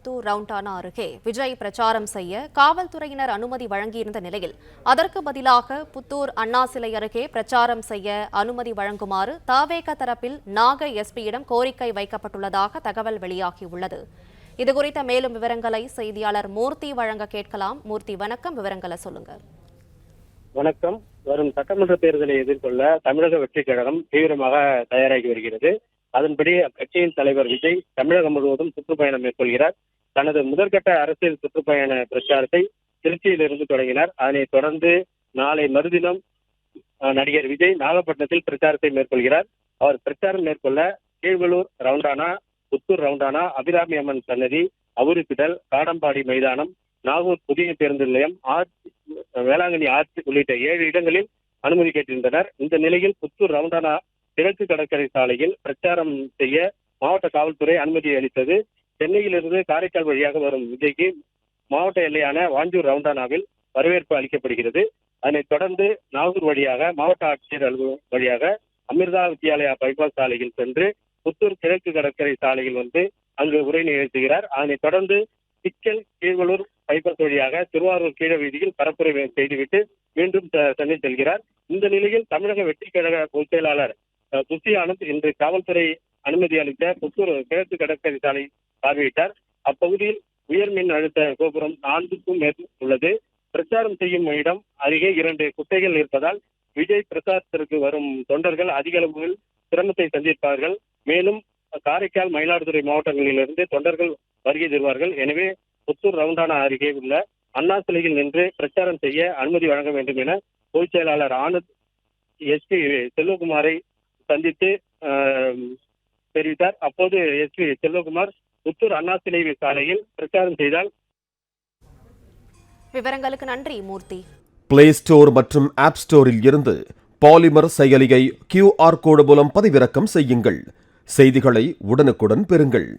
புத்தூர் ரவுண்டானா அருகே விஜய் பிரச்சாரம் செய்ய காவல்துறையினர் அனுமதி வழங்கியிருந்த நிலையில் அதற்கு பதிலாக புத்தூர் அண்ணா சிலை அருகே பிரச்சாரம் செய்ய அனுமதி வழங்குமாறு தவேக தரப்பில் நாகை எஸ்பியிடம் கோரிக்கை வைக்கப்பட்டுள்ளதாக தகவல் வெளியாகியுள்ளது. இதுகுறித்த மேலும் விவரங்களை செய்தியாளர் மூர்த்தி வழங்க கேட்கலாம். மூர்த்தி, வணக்கம். விவரங்களை சொல்லுங்க. வணக்கம். வரும் சட்டமன்ற தேர்தலை எதிர்கொள்ள தமிழக வெற்றிக் கழகம் தீவிரமாக தயாராகி வருகிறது. அதன்படி அக்கட்சியின் தலைவர் விஜய் தமிழகம் முழுவதும் சுற்றுப்பயணம் மேற்கொள்கிறார். தனது முதற்கட்ட அரசியல் சுற்றுப்பயண பிரச்சாரத்தை திருச்சியிலிருந்து தொடங்கினார். அதனைத் தொடர்ந்து நாளை மறுதினம் நடிகர் விஜய் நாகப்பட்டினத்தில் பிரச்சாரத்தை மேற்கொள்கிறார். அவர் பிரச்சாரம் மேற்கொள்ள கீழ்வளூர் ரவுண்டானா, புத்தூர் ரவுண்டானா, அபிராமி அம்மன் சன்னதி, அவுரிப்பிடல், காடம்பாடி மைதானம், நாகூர் புதிய பேருந்து நிலையம், வேளாங்கண்ணி ஆர்ச்சி உள்ளிட்ட 7 இடங்களில் அனுமதி கேட்டிருந்தனர். இந்த நிலையில் புத்தூர் ரவுண்டானா கிழக்கு கடற்கரை சாலையில் பிரச்சாரம் செய்ய மாவட்ட காவல்துறை அனுமதி அளித்தது. சென்னையிலிருந்து காரைக்கால் வழியாக வரும் விஜய்க்கு மாவட்ட எல்லையான வாஞ்சூர் ரவுண்டானாவில் வரவேற்பு அளிக்கப்படுகிறது. அதனைத் தொடர்ந்து நாகூர் வழியாக மாவட்ட ஆட்சியர் அலுவலகம் வழியாக அமிர்தா வித்யாலயா பைபாஸ் சாலையில் சென்று புத்தூர் கிழக்கு கடற்கரை சாலையில் வந்து அங்கு உரை நிகழ்த்துகிறார். அதனைத் தொடர்ந்து சிக்கல் கீழ்வளூர் பைபாஸ் வழியாக திருவாரூர் கீழ வீதியில் பரப்புரை செய்துவிட்டு மீண்டும் சென்னை செல்கிறார். இந்த நிலையில் தமிழக வெற்றிக் கழக பொதுச் செயலாளர் புசி ஆனந்த் இன்று காவல்துறை அனுமதி அளித்த புத்தூர் கிழக்கு கடற்கரை சாலை பார்வையிட்டார். அப்பகுதியில் உயர் மின் அழுத்த கோபுரம் 4க்கும் மேல் உள்ளது. பிரச்சாரம் செய்யும் இடம் அருகே 2 குட்டைகள் இருப்பதால் விஜய் பிரச்சாரத்திற்கு வரும் தொண்டர்கள் அதிக அளவில் சிரமத்தை சந்திப்பார்கள். மேலும் காரைக்கால், மயிலாடுதுறை மாவட்டங்களிலிருந்து தொண்டர்கள் வருகை தருவார்கள். எனவே புத்தூர் ரவுண்டானா அருகே உள்ள அண்ணா சிலையில் நின்று பிரச்சாரம் செய்ய அனுமதி வழங்க வேண்டும் என பொதுச் செயலாளர் ஆனந்த் எஸ்பி செல்வகுமாரை சந்தித்து தெரிவித்தார். அப்போது எஸ்பி செல்வகுமார் புத்தூர் அண்ணா சிலை சாலையில் பிரச்சாரம் செய்தால். விவரங்களுக்கு நன்றி மூர்த்தி. பிளே ஸ்டோர் மற்றும் ஆப் ஸ்டோரில் இருந்து பாலிமர் செயலியை QR கோடு மூலம் பதிவிறக்கம் செய்யுங்கள். செய்திகளை உடனுக்குடன் பெறுங்கள்.